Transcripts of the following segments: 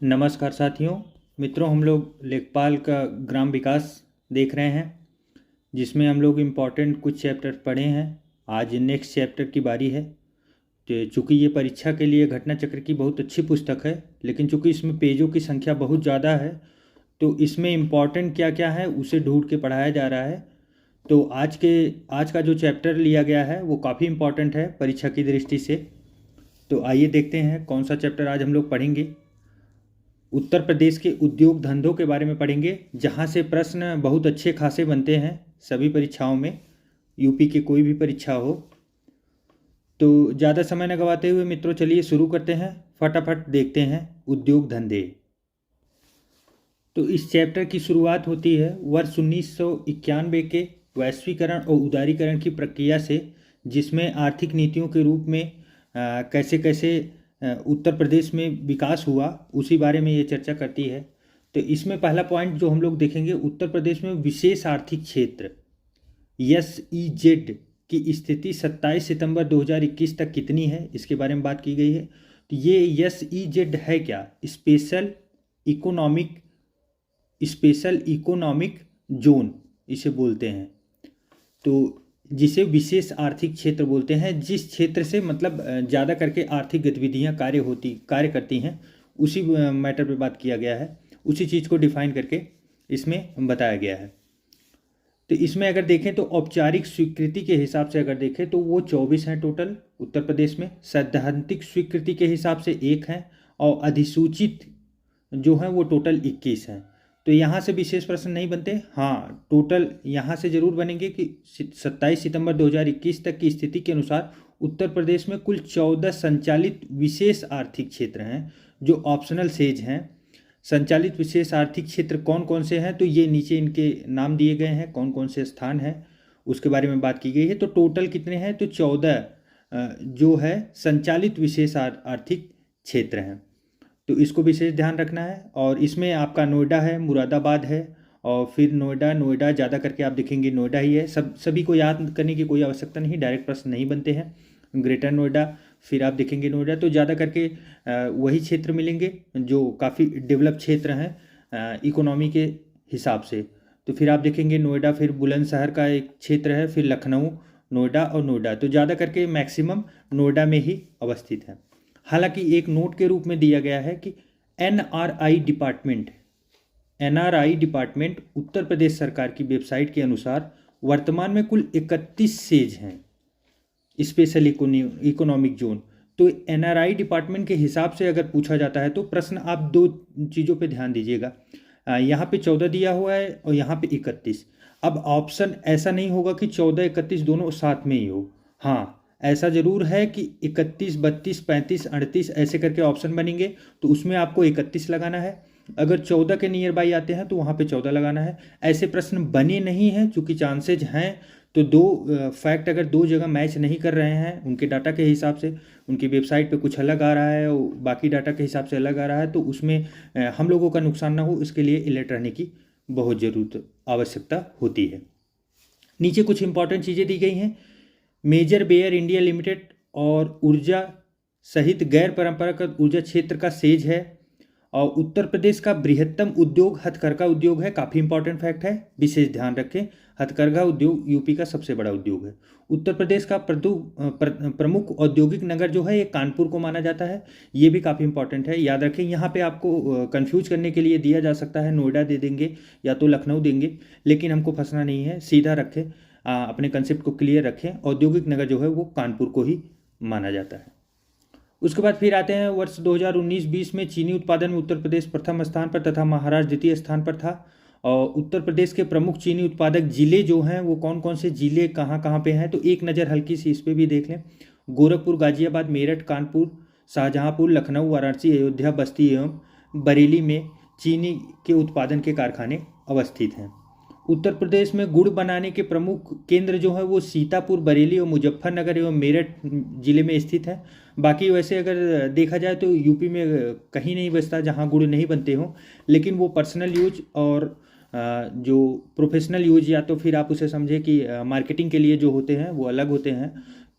नमस्कार साथियों। मित्रों, हम लोग लेखपाल का ग्राम विकास देख रहे हैं, जिसमें हम लोग इम्पॉर्टेंट कुछ चैप्टर पढ़े हैं। आज नेक्स्ट चैप्टर की बारी है। तो चूँकि ये परीक्षा के लिए घटना चक्र की बहुत अच्छी पुस्तक है, लेकिन चूँकि इसमें पेजों की संख्या बहुत ज़्यादा है, तो इसमें इम्पॉर्टेंट क्या क्या है उसे ढूंढ के पढ़ाया जा रहा है। तो आज का जो चैप्टर लिया गया है वो काफ़ी इम्पॉर्टेंट है परीक्षा की दृष्टि से। तो आइए देखते हैं कौन सा चैप्टर आज हम लोग पढ़ेंगे। उत्तर प्रदेश के उद्योग धंधों के बारे में पढ़ेंगे, जहाँ से प्रश्न बहुत अच्छे खासे बनते हैं सभी परीक्षाओं में, यूपी के कोई भी परीक्षा हो। तो ज़्यादा समय न गवाते हुए मित्रों, चलिए शुरू करते हैं। फटाफट देखते हैं उद्योग धंधे। तो इस चैप्टर की शुरुआत होती है वर्ष 1991 के वैश्वीकरण और उदारीकरण की प्रक्रिया से, जिसमें आर्थिक नीतियों के रूप में कैसे कैसे उत्तर प्रदेश में विकास हुआ, उसी बारे में ये चर्चा करती है। तो इसमें पहला पॉइंट जो हम लोग देखेंगे, उत्तर प्रदेश में विशेष आर्थिक क्षेत्र SEZ की स्थिति 27 सितंबर 2021 तक कितनी है, इसके बारे में बात की गई है। तो ये SEZ है क्या? स्पेशल इकोनॉमिक जोन इसे बोलते हैं। तो जिसे विशेष आर्थिक क्षेत्र बोलते हैं, जिस क्षेत्र से मतलब ज़्यादा करके आर्थिक गतिविधियाँ कार्य करती हैं, उसी मैटर पे बात किया गया है, उसी चीज़ को डिफाइन करके इसमें बताया गया है। तो इसमें अगर देखें तो औपचारिक स्वीकृति के हिसाब से अगर देखें तो वो 24 हैं टोटल उत्तर प्रदेश में। सैद्धांतिक स्वीकृति के हिसाब से 1 हैं, और अधिसूचित जो हैं वो टोटल 21 हैं। तो यहाँ से विशेष प्रश्न नहीं बनते। हाँ, टोटल यहाँ से जरूर बनेंगे कि 27 सितंबर 2021 तक की स्थिति के अनुसार उत्तर प्रदेश में कुल 14 संचालित विशेष आर्थिक क्षेत्र हैं, जो ऑप्शनल सेज हैं। संचालित विशेष आर्थिक क्षेत्र कौन कौन से हैं, तो ये नीचे इनके नाम दिए गए हैं, कौन कौन से स्थान हैं उसके बारे में बात की गई है। तो टोटल कितने हैं, तो 14 जो है संचालित विशेष आर्थिक क्षेत्र हैं। तो इसको विशेष ध्यान रखना है। और इसमें आपका नोएडा है, मुरादाबाद है, और फिर नोएडा ज़्यादा करके आप देखेंगे नोएडा ही है। सभी को याद करने की कोई आवश्यकता नहीं, डायरेक्ट प्रश्न नहीं बनते हैं। ग्रेटर नोएडा, फिर आप देखेंगे नोएडा, तो ज़्यादा करके वही क्षेत्र मिलेंगे जो काफ़ी डेवलप क्षेत्र हैं इकोनॉमी के हिसाब से। तो फिर आप देखेंगे नोएडा, फिर बुलंदशहर का एक क्षेत्र है, फिर लखनऊ, नोएडा और नोएडा, तो ज़्यादा करके मैक्सिमम नोएडा में ही अवस्थित है। हालांकि एक नोट के रूप में दिया गया है कि NRI डिपार्टमेंट उत्तर प्रदेश सरकार की वेबसाइट के अनुसार वर्तमान में कुल 31 सेज हैं स्पेशल इकोनॉमिक जोन। तो NRI डिपार्टमेंट के हिसाब से अगर पूछा जाता है तो प्रश्न आप 2 चीज़ों पे ध्यान दीजिएगा। यहाँ पे 14 दिया हुआ है और यहाँ पे 31। अब ऑप्शन ऐसा नहीं होगा कि 14 31 दोनों साथ में ही हो। हाँ, ऐसा ज़रूर है कि 31 32 35 38 ऐसे करके ऑप्शन बनेंगे, तो उसमें आपको 31 लगाना है। अगर 14 के नियर बाई आते हैं तो वहाँ पे 14 लगाना है। ऐसे प्रश्न बने नहीं हैं, चूँकि चांसेज हैं। तो 2 फैक्ट अगर 2 जगह मैच नहीं कर रहे हैं उनके डाटा के हिसाब से, उनकी वेबसाइट पे कुछ अलग आ रहा है और बाकी डाटा के हिसाब से अलग आ रहा है, तो उसमें हम लोगों का नुकसान ना हो, इसके लिए अलर्ट रहने की बहुत आवश्यकता होती है। नीचे कुछ इंपॉर्टेंट चीज़ें दी गई हैं। मेजर बेयर इंडिया लिमिटेड और ऊर्जा सहित गैर परंपरागत ऊर्जा क्षेत्र का सेज है। और उत्तर प्रदेश का बृहत्तम उद्योग हथकरघा उद्योग है। काफ़ी इंपॉर्टेंट फैक्ट है, विशेष ध्यान रखें। हथकरघा उद्योग यूपी का सबसे बड़ा उद्योग है। उत्तर प्रदेश का प्रमुख औद्योगिक नगर जो है ये कानपुर को माना जाता है। ये भी काफ़ी इंपॉर्टेंट है, याद रखें। यहाँ पे आपको कंफ्यूज करने के लिए दिया जा सकता है, नोएडा दे देंगे या तो लखनऊ देंगे, लेकिन हमको फंसना नहीं है, सीधा रखें, अपने कंसेप्ट को क्लियर रखें। औद्योगिक नगर जो है वो कानपुर को ही माना जाता है। उसके बाद फिर आते हैं वर्ष 2019-20 में चीनी उत्पादन में उत्तर प्रदेश प्रथम स्थान पर तथा महाराष्ट्र द्वितीय स्थान पर था। और उत्तर प्रदेश के प्रमुख चीनी उत्पादक जिले जो हैं वो कौन कौन से जिले कहाँ कहाँ पे हैं, तो एक नज़र हल्की सी इस पर भी देख लें। गोरखपुर, गाजियाबाद, मेरठ, कानपुर, शाहजहाँपुर, लखनऊ, वाराणसी, अयोध्या, बस्ती एवं बरेली में चीनी के उत्पादन के कारखाने अवस्थित हैं। उत्तर प्रदेश में गुड़ बनाने के प्रमुख केंद्र जो है वो सीतापुर, बरेली और मुजफ्फरनगर एवं मेरठ जिले में स्थित है। बाकी वैसे अगर देखा जाए तो यूपी में कहीं नहीं बचता जहां गुड़ नहीं बनते हों, लेकिन वो पर्सनल यूज और जो प्रोफेशनल यूज, या तो फिर आप उसे समझे कि मार्केटिंग के लिए जो होते हैं वो अलग होते हैं।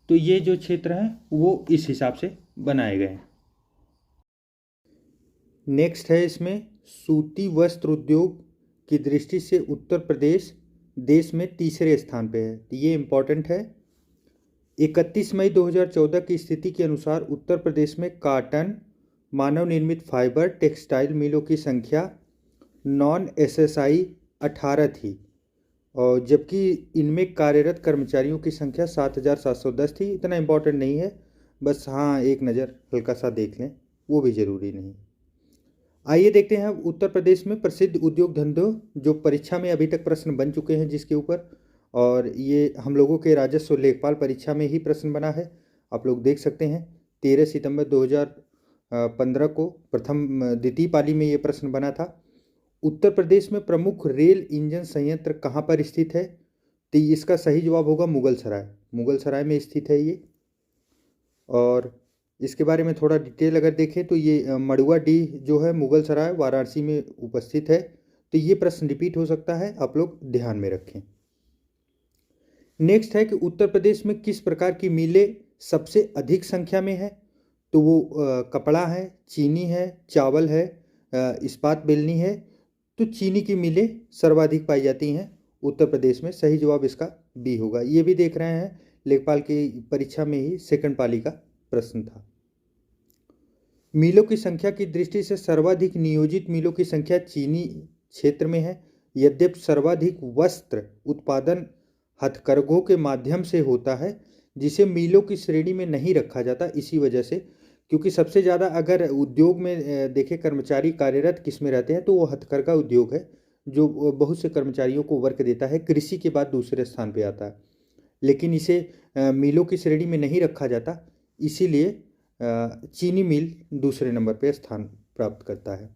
तो ये जो क्षेत्र हैं वो इस हिसाब से बनाए गए हैं। नेक्स्ट है इसमें सूती वस्त्र उद्योग की दृष्टि से उत्तर प्रदेश देश में तीसरे स्थान पे है, तो ये इम्पॉर्टेंट है। 31 मई 2014 की स्थिति के अनुसार उत्तर प्रदेश में कॉटन, मानव निर्मित फाइबर, टेक्सटाइल मिलों की संख्या नॉन एसएसआई 18 थी, और जबकि इनमें कार्यरत कर्मचारियों की संख्या 7,710 थी। इतना इम्पोर्टेंट नहीं है, बस हाँ एक नज़र हल्का सा देख लें, वो भी ज़रूरी नहीं। आइए देखते हैं उत्तर प्रदेश में प्रसिद्ध उद्योग धंधों जो परीक्षा में अभी तक प्रश्न बन चुके हैं जिसके ऊपर, और ये हम लोगों के राजस्व लेखपाल परीक्षा में ही प्रश्न बना है। आप लोग देख सकते हैं 13 सितंबर 2015 को द्वितीय पाली में ये प्रश्न बना था। उत्तर प्रदेश में प्रमुख रेल इंजन संयंत्र कहाँ पर स्थित है, तो इसका सही जवाब होगा मुगलसराय। मुगलसराय में स्थित है ये। और इसके बारे में थोड़ा डिटेल अगर देखें तो ये मड़ुआडीह जो है मुगलसराय वाराणसी में उपस्थित है, तो ये प्रश्न रिपीट हो सकता है, आप लोग ध्यान में रखें। नेक्स्ट है कि उत्तर प्रदेश में किस प्रकार की मिलें सबसे अधिक संख्या में है, तो वो कपड़ा है, चीनी है, चावल है, इस्पात बेलनी है। तो चीनी की मिलें सर्वाधिक पाई जाती हैं उत्तर प्रदेश में, सही जवाब इसका बी होगा। ये भी देख रहे हैं लेखपाल की परीक्षा में ही सेकंड पाली का प्रश्न था। मिलों की संख्या की दृष्टि से सर्वाधिक नियोजित मिलों की संख्या चीनी क्षेत्र में है, यद्यपि सर्वाधिक वस्त्र उत्पादन हथकरघों के माध्यम से होता है, जिसे मिलों की श्रेणी में नहीं रखा जाता इसी वजह से, क्योंकि सबसे ज़्यादा अगर उद्योग में देखें कर्मचारी कार्यरत किस में रहते हैं तो वो हथकरघा उद्योग है, जो बहुत से कर्मचारियों को वर्क देता है, कृषि के बाद दूसरे स्थान पे आता है, लेकिन इसे मिलों की श्रेणी में नहीं रखा जाता, इसीलिए चीनी मिल दूसरे नंबर पर स्थान प्राप्त करता है।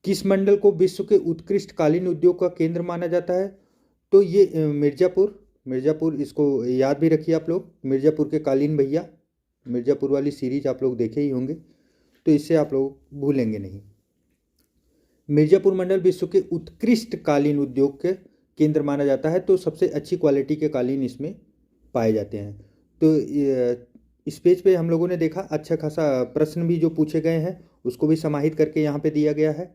किस मंडल को विश्व के उत्कृष्ट कालीन उद्योग का केंद्र माना जाता है, तो ये मिर्ज़ापुर, इसको याद भी रखिए आप लोग, मिर्ज़ापुर के कालीन भैया, मिर्ज़ापुर वाली सीरीज आप लोग देखे ही होंगे, तो इससे आप लोग भूलेंगे नहीं। मिर्ज़ापुर मंडल विश्व के उत्कृष्ट कालीन उद्योग के केंद्र माना जाता है, तो सबसे अच्छी क्वालिटी के कालीन इसमें पाए जाते हैं। तो इस पेज पे हम लोगों ने देखा अच्छा खासा प्रश्न भी जो पूछे गए हैं उसको भी समाहित करके यहाँ पे दिया गया है।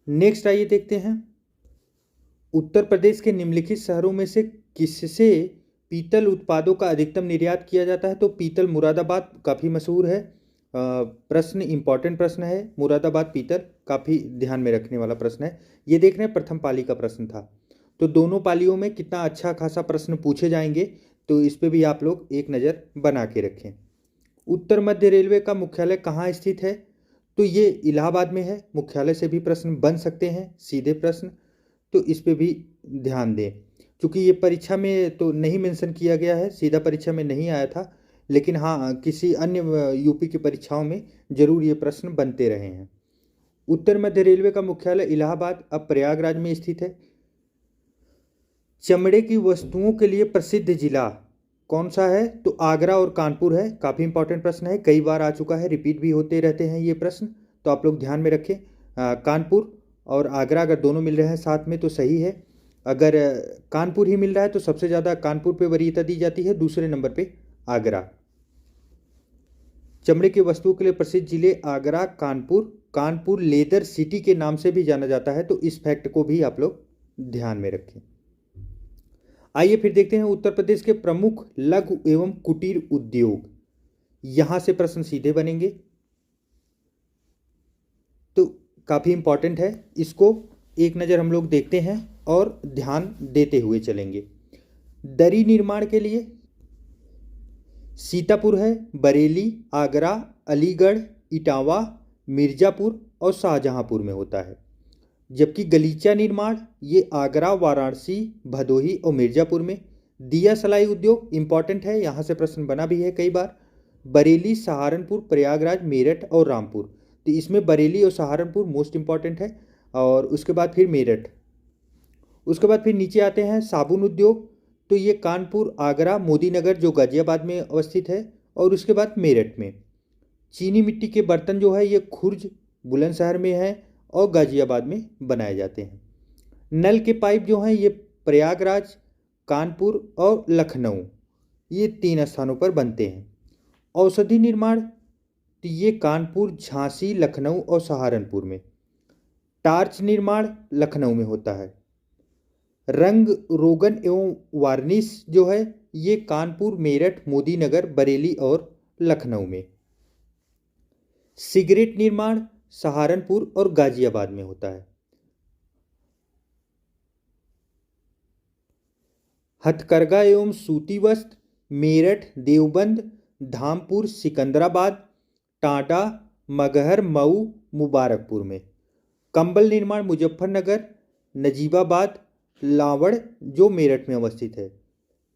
नेक्स्ट आइए देखते हैं, उत्तर प्रदेश के निम्नलिखित शहरों में से किससे पीतल उत्पादों का अधिकतम निर्यात किया जाता है, तो पीतल मुरादाबाद काफ़ी मशहूर है। प्रश्न इंपॉर्टेंट प्रश्न है, मुरादाबाद पीतल काफ़ी ध्यान में रखने वाला प्रश्न है। ये देख रहे हैं प्रथम पाली का प्रश्न था, तो दोनों पालियों में कितना अच्छा खासा प्रश्न पूछे जाएंगे, तो इस पे भी आप लोग एक नज़र बना के रखें। उत्तर मध्य रेलवे का मुख्यालय कहाँ स्थित है, तो ये इलाहाबाद में है। मुख्यालय से भी प्रश्न बन सकते हैं सीधे प्रश्न, तो इस पे भी ध्यान दें। क्योंकि ये परीक्षा में तो नहीं मेंशन किया गया है, सीधा परीक्षा में नहीं आया था, लेकिन हाँ किसी अन्य यूपी की परीक्षाओं में जरूर ये प्रश्न बनते रहे हैं। उत्तर मध्य रेलवे का मुख्यालय इलाहाबाद अब प्रयागराज में स्थित है। चमड़े की वस्तुओं के लिए प्रसिद्ध जिला कौन सा है, तो आगरा और कानपुर है। काफ़ी इंपॉर्टेंट प्रश्न है, कई बार आ चुका है, रिपीट भी होते रहते हैं ये प्रश्न, तो आप लोग ध्यान में रखें। कानपुर और आगरा अगर दोनों मिल रहे हैं साथ में तो सही है। अगर कानपुर ही मिल रहा है तो सबसे ज़्यादा कानपुर पे वरीयता दी जाती है, दूसरे नंबर पे आगरा। चमड़े की वस्तुओं के लिए प्रसिद्ध जिले आगरा, कानपुर लेदर सिटी के नाम से भी जाना जाता है, तो इस फैक्ट को भी आप लोग ध्यान में रखें। आइए फिर देखते हैं उत्तर प्रदेश के प्रमुख लघु एवं कुटीर उद्योग, यहां से प्रश्न सीधे बनेंगे, तो काफ़ी इंपॉर्टेंट है, इसको एक नज़र हम लोग देखते हैं और ध्यान देते हुए चलेंगे। दरी निर्माण के लिए सीतापुर है, बरेली, आगरा, अलीगढ़, इटावा, मिर्ज़ापुर और शाहजहांपुर में होता है। जबकि गलीचा निर्माण ये आगरा, वाराणसी, भदोही और मिर्ज़ापुर में। दिया सलाई उद्योग इंपॉर्टेंट है, यहाँ से प्रश्न बना भी है कई बार, बरेली, सहारनपुर, प्रयागराज, मेरठ और रामपुर, तो इसमें बरेली और सहारनपुर मोस्ट इंपॉर्टेंट है, और उसके बाद फिर मेरठ। उसके बाद फिर नीचे आते हैं साबुन उद्योग, तो ये कानपुर, आगरा, मोदीनगर जो गाजियाबाद में अवस्थित है, और उसके बाद मेरठ में। चीनी मिट्टी के बर्तन जो है ये खुर्ज, बुलंदशहर में है और गाजियाबाद में बनाए जाते हैं। नल के पाइप जो हैं ये प्रयागराज, कानपुर और लखनऊ, ये 3 स्थानों पर बनते हैं। औषधि निर्माण तो ये कानपुर, झांसी, लखनऊ और सहारनपुर में। टार्च निर्माण लखनऊ में होता है। रंग रोगन एवं वार्निश जो है ये कानपुर, मेरठ, मोदीनगर, बरेली और लखनऊ में। सिगरेट निर्माण सहारनपुर और गाजियाबाद में होता है। हथकरघा एवं सूती वस्त्र मेरठ, देवबंद, धामपुर, सिकंदराबाद, टाटा, मगहर, मऊ, मुबारकपुर में। कंबल निर्माण मुजफ्फरनगर, नजीबाबाद, लावड़ जो मेरठ में अवस्थित है।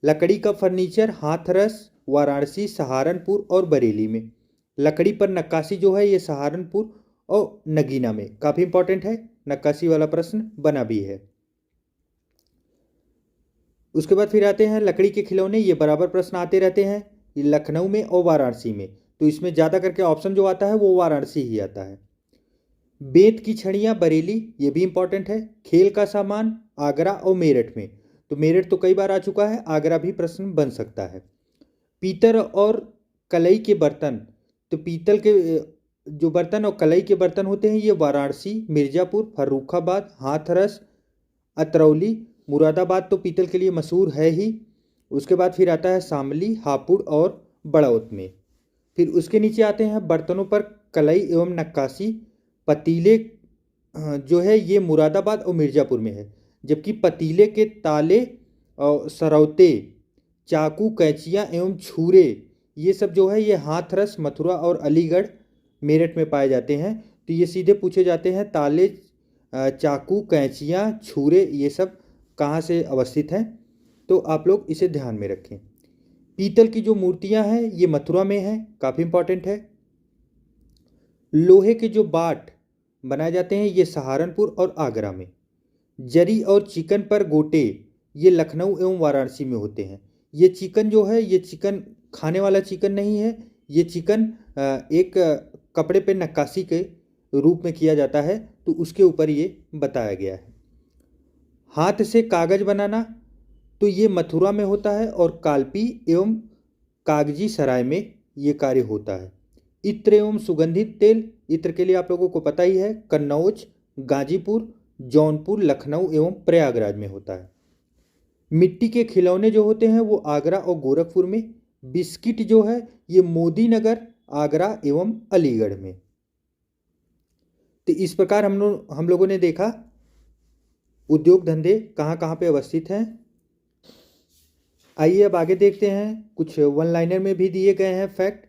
लकड़ी का फर्नीचर हाथरस, वाराणसी, सहारनपुर और बरेली में। लकड़ी पर नक्काशी जो है ये सहारनपुर और नगीना में। काफ़ी इंपॉर्टेंट है, नक्काशी वाला प्रश्न बना भी है। उसके बाद फिर आते हैं लकड़ी के खिलौने। ये बराबर प्रश्न आते रहते हैं, ये लखनऊ में और वाराणसी में। तो इसमें ज़्यादा करके ऑप्शन जो आता है वो वाराणसी ही आता है। बेंत की छड़ियाँ बरेली, ये भी इंपॉर्टेंट है। खेल का सामान आगरा और मेरठ में। तो मेरठ तो कई बार आ चुका है, आगरा भी प्रश्न बन सकता है। पीतल और कलई के बर्तन, तो पीतल के जो बर्तन और कलई के बर्तन होते हैं ये वाराणसी, मिर्ज़ापुर, फर्रुखाबाद, हाथरस, अतरौली, मुरादाबाद तो पीतल के लिए मशहूर है ही। उसके बाद फिर आता है शामली, हापुड़ और बड़ौत में। फिर उसके नीचे आते हैं बर्तनों पर कलई एवं नक्काशी। पतीले जो है ये मुरादाबाद और मिर्ज़ापुर में है, जबकि पतीले के ताले और सरौते, चाकू, कैंचियाँ एवं छुरे ये सब जो है ये हाथरस, मथुरा और अलीगढ़, मेरठ में पाए जाते हैं। तो ये सीधे पूछे जाते हैं ताले, चाकू, कैंचियाँ, छुरे ये सब कहाँ से अवस्थित हैं, तो आप लोग इसे ध्यान में रखें। पीतल की जो मूर्तियाँ हैं ये मथुरा में हैं, काफ़ी इंपॉर्टेंट है। लोहे के जो बाट बनाए जाते हैं ये सहारनपुर और आगरा में। जरी और चिकन पर गोटे ये लखनऊ एवं वाराणसी में होते हैं। ये चिकन जो है ये चिकन खाने वाला चिकन नहीं है, ये चिकन एक कपड़े पे नक्काशी के रूप में किया जाता है, तो उसके ऊपर ये बताया गया है। हाथ से कागज बनाना तो ये मथुरा में होता है और कालपी एवं कागजी सराय में ये कार्य होता है। इत्र एवं सुगंधित तेल, इत्र के लिए आप लोगों को पता ही है, कन्नौज, गाजीपुर, जौनपुर, लखनऊ एवं प्रयागराज में होता है। मिट्टी के खिलौने जो होते हैं वो आगरा और गोरखपुर में। बिस्किट जो है ये मोदीनगर, आगरा एवं अलीगढ़ में। तो इस प्रकार हम लोगों ने देखा उद्योग धंधे कहाँ कहाँ पे अवस्थित हैं। आइए अब आगे देखते हैं, कुछ वन लाइनर में भी दिए गए हैं फैक्ट।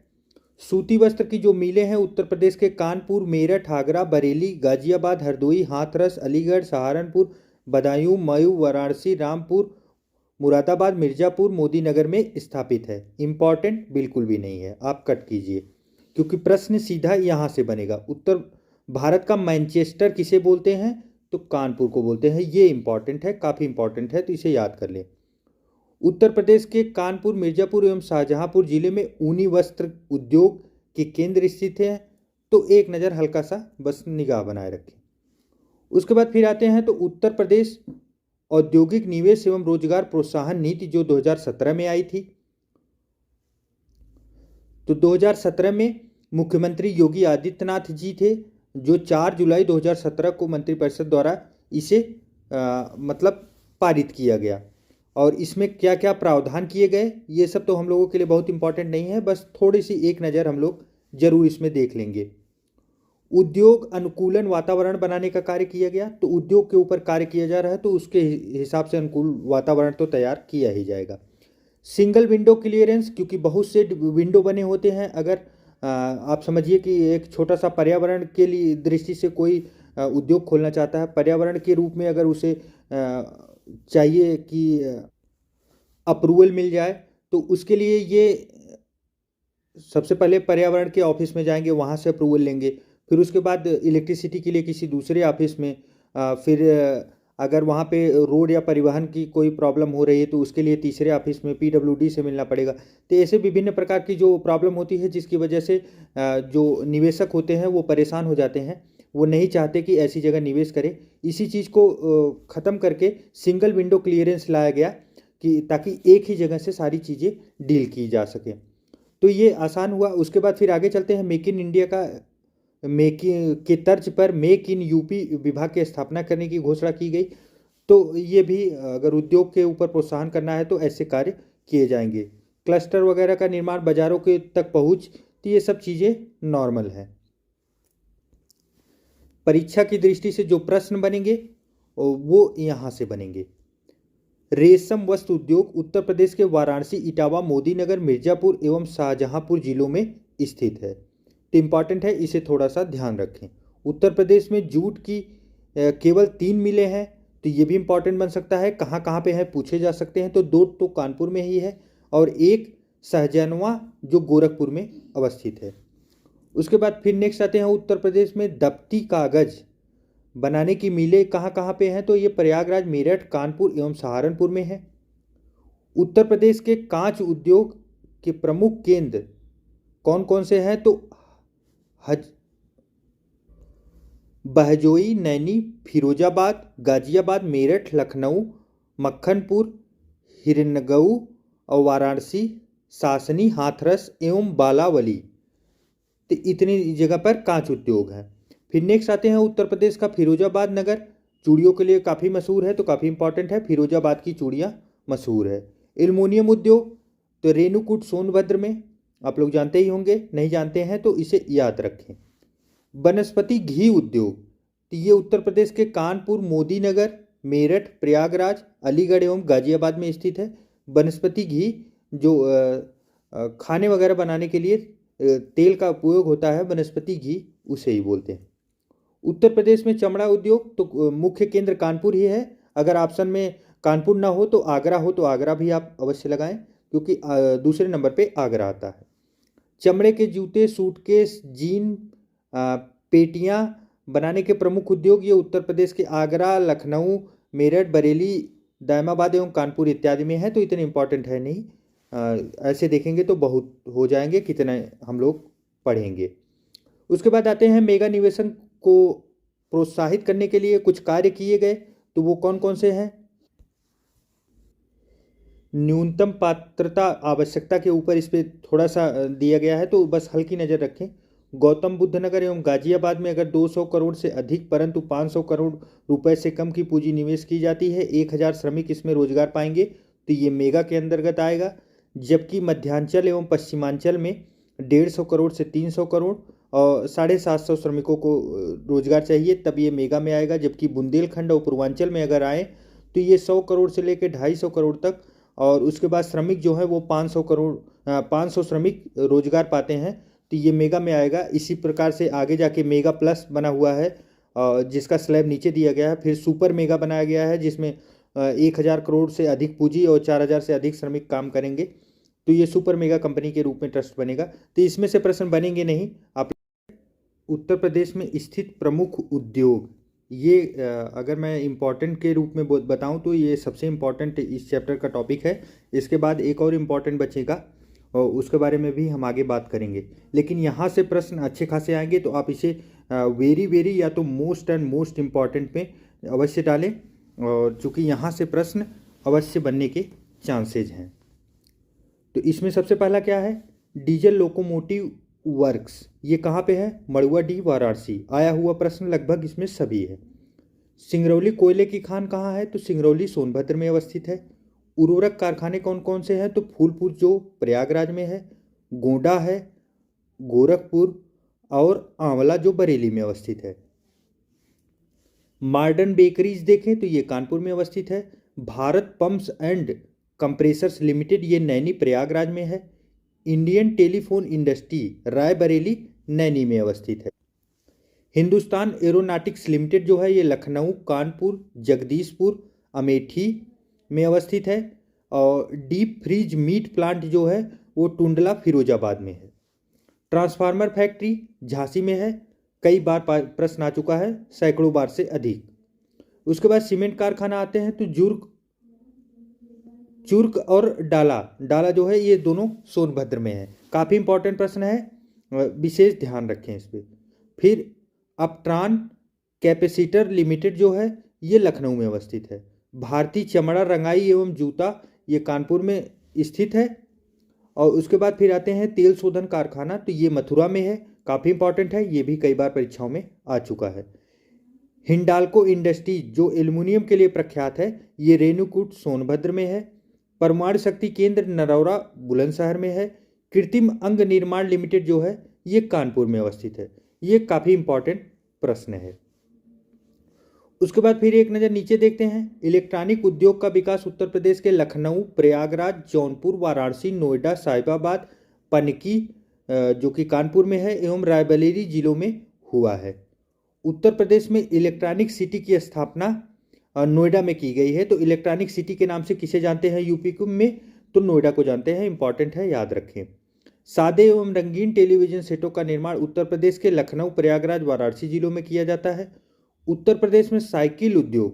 सूती वस्त्र की जो मिलें हैं उत्तर प्रदेश के कानपुर, मेरठ, आगरा, बरेली, गाजियाबाद, हरदोई, हाथरस, अलीगढ़, सहारनपुर, बदायूं, मऊ, वाराणसी, रामपुर, मुरादाबाद, मिर्ज़ापुर, मोदीनगर में स्थापित है। इंपॉर्टेंट बिल्कुल भी नहीं है, आप कट कीजिए क्योंकि प्रश्न सीधा यहाँ से बनेगा। उत्तर भारत का मैनचेस्टर किसे बोलते हैं, तो कानपुर को बोलते हैं। ये इंपॉर्टेंट है, काफ़ी इंपॉर्टेंट है, तो इसे याद कर लें। उत्तर प्रदेश के कानपुर, मिर्ज़ापुर एवं शाहजहांपुर जिले में ऊनी वस्त्र उद्योग के केंद्र स्थित हैं, तो एक नज़र हल्का सा बस निगाह बनाए रखें। उसके बाद फिर आते हैं तो उत्तर प्रदेश औद्योगिक निवेश एवं रोजगार प्रोत्साहन नीति जो 2017 में आई थी, तो 2017 में मुख्यमंत्री योगी आदित्यनाथ जी थे, जो 4 जुलाई 2017 को मंत्रिपरिषद द्वारा इसे मतलब पारित किया गया। और इसमें क्या क्या प्रावधान किए गए ये सब तो हम लोगों के लिए बहुत इंपॉर्टेंट नहीं है, बस थोड़ी सी एक नज़र हम लोग जरूर इसमें देख लेंगे। उद्योग अनुकूलन वातावरण बनाने का कार्य किया गया, तो उद्योग के ऊपर कार्य किया जा रहा है तो उसके हिसाब से अनुकूल वातावरण तो तैयार किया ही जाएगा। सिंगल विंडो क्लियरेंस, क्योंकि बहुत से विंडो बने होते हैं, अगर आप समझिए कि एक छोटा सा पर्यावरण के लिए दृष्टि से कोई उद्योग खोलना चाहता है, पर्यावरण के रूप में अगर उसे चाहिए कि अप्रूवल मिल जाए, तो उसके लिए ये सबसे पहले पर्यावरण के ऑफिस में जाएंगे, वहाँ से अप्रूवल लेंगे। फिर उसके बाद इलेक्ट्रिसिटी के लिए किसी दूसरे ऑफिस में, फिर अगर वहाँ पे रोड या परिवहन की कोई प्रॉब्लम हो रही है तो उसके लिए तीसरे ऑफिस में PWD से मिलना पड़ेगा। तो ऐसे विभिन्न प्रकार की जो प्रॉब्लम होती है जिसकी वजह से जो निवेशक होते हैं वो परेशान हो जाते हैं, वो नहीं चाहते कि ऐसी जगह निवेश करें। इसी चीज़ को ख़त्म करके सिंगल विंडो क्लियरेंस लाया गया कि ताकि एक ही जगह से सारी चीज़ें डील की जा सकें। तो ये आसान हुआ। उसके बाद फिर आगे चलते हैं। मेक इन इंडिया का मेक के तर्ज पर मेक इन यूपी विभाग की स्थापना करने की घोषणा की गई। तो ये भी अगर उद्योग के ऊपर प्रोत्साहन करना है तो ऐसे कार्य किए जाएंगे। क्लस्टर वगैरह का निर्माण, बाजारों के तक पहुंच, तो ये सब चीज़ें नॉर्मल है। परीक्षा की दृष्टि से जो प्रश्न बनेंगे वो यहाँ से बनेंगे। रेशम वस्त्र उद्योग उत्तर प्रदेश के वाराणसी, इटावा, मोदीनगर, मिर्जापुर एवं शाहजहांपुर जिलों में स्थित है। तो इम्पॉर्टेंट है, इसे थोड़ा सा ध्यान रखें। उत्तर प्रदेश में जूट की केवल 3 मिलें हैं, तो ये भी इम्पॉर्टेंट बन सकता है। कहाँ कहाँ पे है पूछे जा सकते हैं। तो 2 तो कानपुर में ही है और एक सहजनवा जो गोरखपुर में अवस्थित है। उसके बाद फिर नेक्स्ट आते हैं, उत्तर प्रदेश में दफ्ती कागज बनाने की मिलें कहाँ कहाँ पे हैं। तो ये प्रयागराज, मेरठ, कानपुर एवं सहारनपुर में है। उत्तर प्रदेश के कांच उद्योग के प्रमुख केंद्र कौन कौन से हैं। तो बहजोई, नैनी, फिरोजाबाद, गाजियाबाद, मेरठ, लखनऊ, मक्खनपुर, हिरनगऊ और वाराणसी, सासनी, हाथरस एवं बालावली। तो इतनी जगह पर कांच उद्योग है। फिर नेक्स्ट आते हैं, उत्तर प्रदेश का फिरोजाबाद नगर चूड़ियों के लिए काफ़ी मशहूर है, तो काफ़ी इंपॉर्टेंट है। फिरोजाबाद की चूड़ियाँ मशहूर है। एल्युमिनियम उद्योग तो रेणुकूट सोनभद्र में, आप लोग जानते ही होंगे, नहीं जानते हैं तो इसे याद रखें। वनस्पति घी उद्योग तो ये उत्तर प्रदेश के कानपुर, मोदीनगर, मेरठ, प्रयागराज, अलीगढ़ एवं गाजियाबाद में स्थित है। वनस्पति घी जो खाने वगैरह बनाने के लिए तेल का उपयोग होता है, वनस्पति घी उसे ही बोलते हैं। उत्तर प्रदेश में चमड़ा उद्योग तो मुख्य केंद्र कानपुर ही है। अगर ऑप्शन में कानपुर ना हो तो आगरा हो, तो आगरा भी आप अवश्य लगाएं, क्योंकि दूसरे नंबर पे आगरा आता है। चमड़े के जूते, सूटकेस, जीन, पेटियां बनाने के प्रमुख उद्योग ये उत्तर प्रदेश के आगरा, लखनऊ, मेरठ, बरेली, दायमाबाद एवं कानपुर इत्यादि में है। तो इतने इंपॉर्टेंट है नहीं, ऐसे देखेंगे तो बहुत हो जाएंगे, कितने हम लोग पढ़ेंगे। उसके बाद आते हैं, मेगा निवेशन को प्रोत्साहित करने के लिए कुछ कार्य किए गए, तो वो कौन कौन से हैं। न्यूनतम पात्रता आवश्यकता के ऊपर इस पर थोड़ा सा दिया गया है, तो बस हल्की नज़र रखें। गौतम बुद्ध नगर एवं गाजियाबाद में अगर 200 करोड़ से अधिक परंतु 500 करोड़ रुपए से कम की पूंजी निवेश की जाती है, 1000 श्रमिक इसमें रोजगार पाएंगे, तो ये मेगा के अंतर्गत आएगा। जबकि मध्यांचल एवं पश्चिमांचल में 150 करोड़ से 300 करोड़ और 750 श्रमिकों को रोजगार चाहिए, तब ये मेगा में आएगा। जबकि बुंदेलखंड और पूर्वांचल में अगर आए तो ये 100 करोड़ से लेकर 250 करोड़ तक, और उसके बाद श्रमिक जो है वो 500 श्रमिक रोजगार पाते हैं, तो ये मेगा में आएगा। इसी प्रकार से आगे जाके मेगा प्लस बना हुआ है, जिसका स्लैब नीचे दिया गया है। फिर सुपर मेगा बनाया गया है, जिसमें 1000 करोड़ से अधिक पूंजी और 4000 से अधिक श्रमिक काम करेंगे, तो ये सुपर मेगा कंपनी के रूप में ट्रस्ट बनेगा। तो इसमें से प्रश्न बनेंगे नहीं। आप उत्तर प्रदेश में स्थित प्रमुख उद्योग, ये अगर मैं इम्पॉर्टेंट के रूप में बताऊं तो ये सबसे इम्पॉर्टेंट इस चैप्टर का टॉपिक है। इसके बाद एक और इम्पॉर्टेंट बचेगा और उसके बारे में भी हम आगे बात करेंगे। लेकिन यहाँ से प्रश्न अच्छे खासे आएंगे, तो आप इसे वेरी या तो मोस्ट एंड मोस्ट इम्पॉर्टेंट में अवश्य डालें, और चूँकि यहाँ से प्रश्न अवश्य बनने के चांसेज हैं। तो इसमें सबसे पहला क्या है, डीजल लोकोमोटिव वर्क्स, ये कहाँ पे है, मड़ुआडीह, वाराणसी। आया हुआ प्रश्न लगभग इसमें सभी है। सिंगरौली कोयले की खान कहाँ है, तो सिंगरौली सोनभद्र में अवस्थित है। उर्वरक कारखाने कौन कौन से हैं, तो फूलपुर जो प्रयागराज में है, गोंडा है, गोरखपुर और आंवला जो बरेली में अवस्थित है। मॉडर्न बेकरीज देखें तो ये कानपुर में अवस्थित है। Bharat pumps and compressors limited ये नैनी प्रयागराज में है। Indian telephone industry Raebareli Naini में अवस्थित है। हिंदुस्तान एरोनॉटिक्स लिमिटेड जो है ये लखनऊ, कानपुर, जगदीशपुर, अमेठी में अवस्थित है। और डीप फ्रीज मीट प्लांट जो है वो टुंडला, फिरोजाबाद में है। ट्रांसफार्मर फैक्ट्री झांसी में है, कई बार प्रश्न आ चुका है, सैकड़ों बार से अधिक। उसके बाद सीमेंट कारखाना आते हैं, तो चुर्क और डाला जो है ये दोनों सोनभद्र में है। काफ़ी इंपॉर्टेंट प्रश्न है, विशेष ध्यान रखें इस पर। फिर अपट्रान कैपेसिटर लिमिटेड जो है ये लखनऊ में अवस्थित है। भारतीय चमड़ा, रंगाई एवं जूता ये कानपुर में स्थित है। और उसके बाद फिर आते हैं तेल शोधन कारखाना, तो ये मथुरा में है, काफ़ी इंपॉर्टेंट है, ये भी कई बार परीक्षाओं में आ चुका है। हिंडाल्को इंडस्ट्रीज जो एल्युमिनियम के लिए प्रख्यात है, ये रेणुकूट सोनभद्र में है। परमाणु शक्ति केंद्र नरौरा बुलंदशहर में है। कृत्रिम अंग निर्माण लिमिटेड जो है ये कानपुर में अवस्थित है। ये काफ़ी इंपॉर्टेंट प्रश्न है। उसके बाद फिर एक नज़र नीचे देखते हैं। इलेक्ट्रॉनिक उद्योग का विकास उत्तर प्रदेश के लखनऊ, प्रयागराज, जौनपुर, वाराणसी, नोएडा, साहिबाबाद, पनकी जो कि कानपुर में है, एवं रायबरेली जिलों में हुआ है। उत्तर प्रदेश में इलेक्ट्रॉनिक सिटी की स्थापना नोएडा में की गई है। तो इलेक्ट्रॉनिक सिटी के नाम से किसे जानते हैं यूपी में? तो नोएडा को जानते हैं, इंपॉर्टेंट है, याद रखें। सादे एवं रंगीन टेलीविजन सेटों का निर्माण उत्तर प्रदेश के लखनऊ, प्रयागराज, वाराणसी जिलों में किया जाता है। उत्तर प्रदेश में साइकिल उद्योग,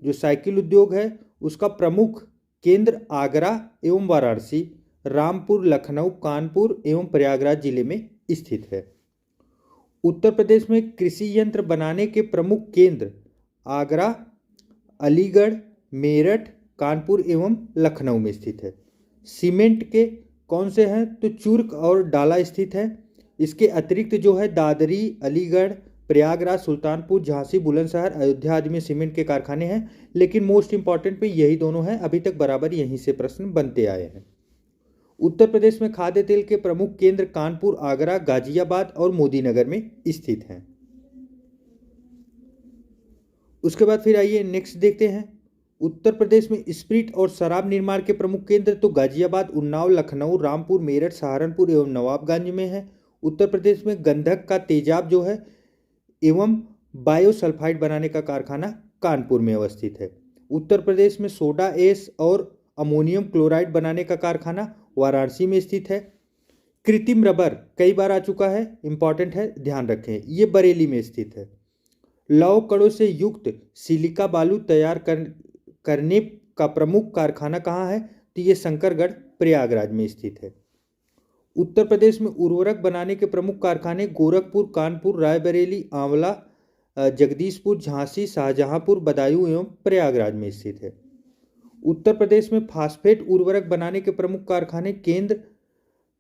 जो साइकिल उद्योग है उसका प्रमुख केंद्र आगरा एवं वाराणसी, रामपुर, लखनऊ, कानपुर एवं प्रयागराज जिले में स्थित है। उत्तर प्रदेश में कृषि यंत्र बनाने के प्रमुख केंद्र आगरा, अलीगढ़, मेरठ, कानपुर एवं लखनऊ में स्थित है। सीमेंट के कौन से हैं? तो चुर्क और डाला स्थित है। इसके अतिरिक्त जो है दादरी, अलीगढ़, प्रयागराज, सुल्तानपुर, झांसी, बुलंदशहर, अयोध्या आदि में सीमेंट के कारखाने हैं, लेकिन मोस्ट इंपॉर्टेंट में यही दोनों हैं। अभी तक बराबर यहीं से प्रश्न बनते आए हैं। उत्तर प्रदेश में खाद्य तेल के प्रमुख केंद्र कानपुर, आगरा, गाजियाबाद और मोदीनगर में स्थित हैं। उसके बाद फिर आइए नेक्स्ट देखते हैं। उत्तर प्रदेश में स्प्रिट और शराब निर्माण के प्रमुख केंद्र तो गाजियाबाद, उन्नाव, लखनऊ, रामपुर, मेरठ, सहारनपुर एवं नवाबगंज में है। उत्तर प्रदेश में गंधक का तेजाब जो है एवं बायोसल्फाइड बनाने का कारखाना कानपुर में अवस्थित है। उत्तर प्रदेश में सोडा एश और अमोनियम क्लोराइड बनाने का कारखाना वाराणसी में स्थित है। कृत्रिम रबर कई बार आ चुका है, इंपॉर्टेंट है, ध्यान रखें, ये बरेली में स्थित है। लौह कणों से युक्त सिलिका बालू तैयार करने का प्रमुख कारखाना कहाँ है? तो ये शंकरगढ़, प्रयागराज में स्थित है। उत्तर प्रदेश में उर्वरक बनाने के प्रमुख कारखाने गोरखपुर, कानपुर, रायबरेली, आंवला, जगदीशपुर, झांसी, शाहजहांपुर, बदायूं एवं प्रयागराज में स्थित है। उत्तर प्रदेश में फास्फेट उर्वरक बनाने के प्रमुख कारखाने केंद्र